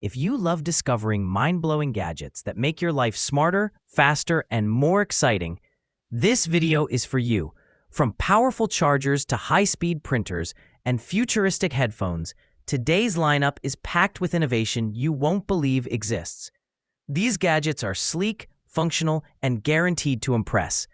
If you love discovering mind-blowing gadgets that make your life smarter, faster, and more exciting, this video is for you. From powerful chargers to high-speed printers and futuristic headphones, today's lineup is packed with innovation you won't believe exists. These gadgets are sleek, functional, and guaranteed to impress.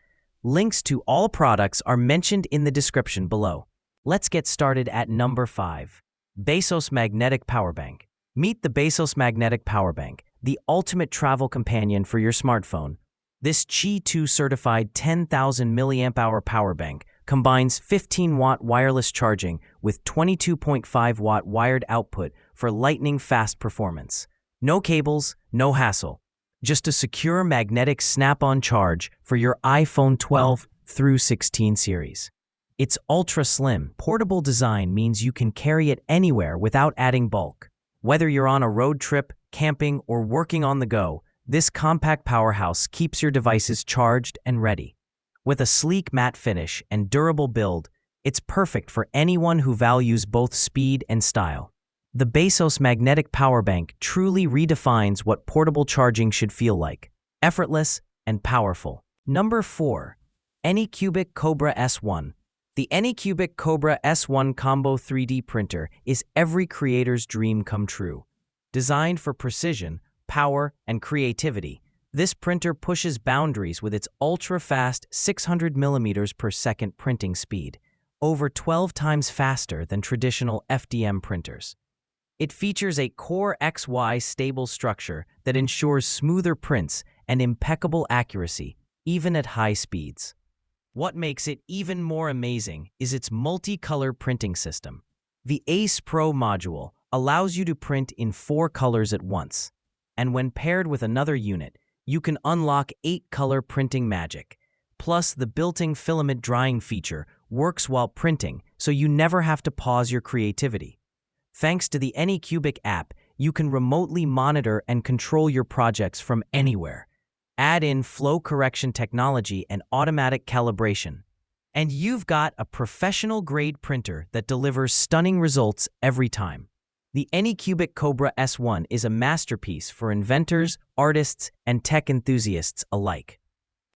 Links to all products are mentioned in the description below. Let's get started at number 5. Baseus Magnetic Powerbank. Meet the Baseus Magnetic Powerbank, the ultimate travel companion for your smartphone. This Qi 2 certified 10,000 mAh powerbank combines 15-watt wireless charging with 22.5-watt wired output for lightning-fast performance. No cables, no hassle. Just a secure magnetic snap-on charge for your iPhone 12 through 16 series. Its ultra-slim, portable design means you can carry it anywhere without adding bulk. Whether you're on a road trip, camping, or working on the go, this compact powerhouse keeps your devices charged and ready. With a sleek matte finish and durable build, it's perfect for anyone who values both speed and style. The Baseus Magnetic Powerbank truly redefines what portable charging should feel like: effortless and powerful. Number 4. Anycubic Kobra S1. The Anycubic Kobra S1 Combo 3D printer is every creator's dream come true. Designed for precision, power, and creativity, this printer pushes boundaries with its ultra-fast 600 mm per second printing speed, over 12 times faster than traditional FDM printers. It features a Core XY stable structure that ensures smoother prints and impeccable accuracy, even at high speeds. What makes it even more amazing is its multi-color printing system. The Ace Pro module allows you to print in 4 colors at once, and when paired with another unit, you can unlock 8-color printing magic. Plus, the built-in filament drying feature works while printing, so you never have to pause your creativity. Thanks to the Anycubic app, you can remotely monitor and control your projects from anywhere. Add in flow correction technology and automatic calibration, and you've got a professional-grade printer that delivers stunning results every time. The Anycubic Kobra S1 is a masterpiece for inventors, artists, and tech enthusiasts alike.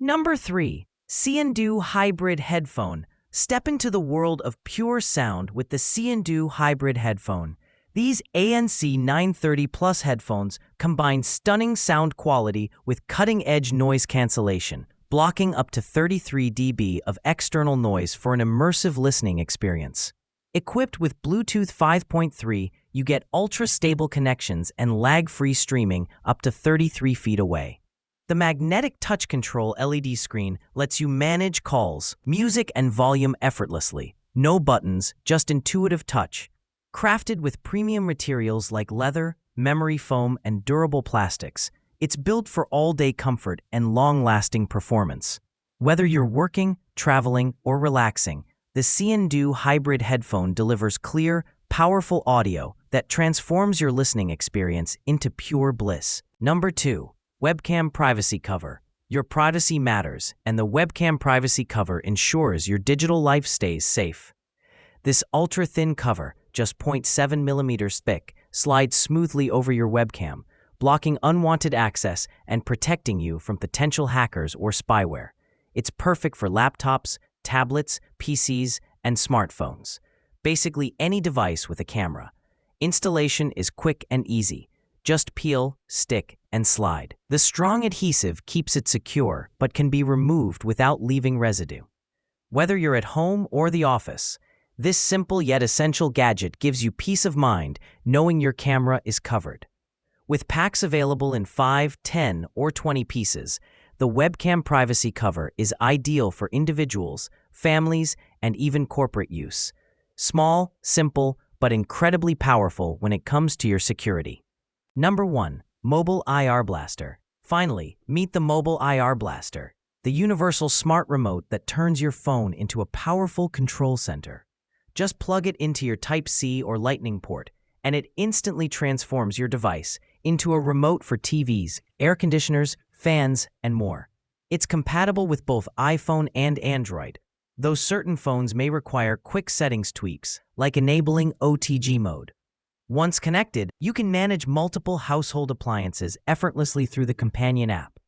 Number 3. Siindoo Hybrid Headphone. Step into the world of pure sound with the Siindoo Hybrid Headphone. These ANC 930 Plus headphones combine stunning sound quality with cutting-edge noise cancellation, blocking up to 33 dB of external noise for an immersive listening experience. Equipped with Bluetooth 5.3, you get ultra-stable connections and lag-free streaming up to 33 feet away. The magnetic touch control LED screen lets you manage calls, music, and volume effortlessly. No buttons, just intuitive touch. Crafted with premium materials like leather, memory foam, and durable plastics, it's built for all-day comfort and long-lasting performance. Whether you're working, traveling, or relaxing, the Siindoo Hybrid Headphone delivers clear, powerful audio that transforms your listening experience into pure bliss. Number 2. Webcam Privacy Cover. Your privacy matters, and the Webcam Privacy Cover ensures your digital life stays safe. This ultra-thin cover, just 0.7 millimeters thick, slides smoothly over your webcam, blocking unwanted access and protecting you from potential hackers or spyware. It's perfect for laptops, tablets, PCs, and smartphones. Basically any device with a camera. Installation is quick and easy. Just peel, stick, and slide. The strong adhesive keeps it secure but can be removed without leaving residue. Whether you're at home or the office, this simple yet essential gadget gives you peace of mind knowing your camera is covered. With packs available in 5, 10, or 20 pieces, the Webcam Privacy Cover is ideal for individuals, families, and even corporate use. Small, simple, but incredibly powerful when it comes to your security. Number 1. Mobile IR Blaster. Finally, meet the Mobile IR Blaster, the universal smart remote that turns your phone into a powerful control center. Just plug it into your Type-C or Lightning port, and it instantly transforms your device into a remote for TVs, air conditioners, fans, and more. It's compatible with both iPhone and Android, though certain phones may require quick settings tweaks, like enabling OTG mode. Once connected, you can manage multiple household appliances effortlessly through the companion app.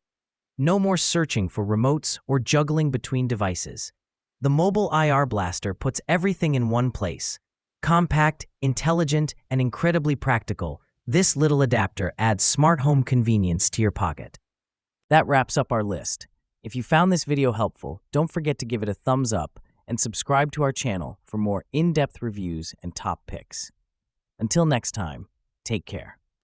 No more searching for remotes or juggling between devices. The mobile IR blaster puts everything in one place. Compact, intelligent, and incredibly practical, this little adapter adds smart home convenience to your pocket. That wraps up our list. If you found this video helpful, don't forget to give it a thumbs up and subscribe to our channel for more in-depth reviews and top picks. Until next time, take care.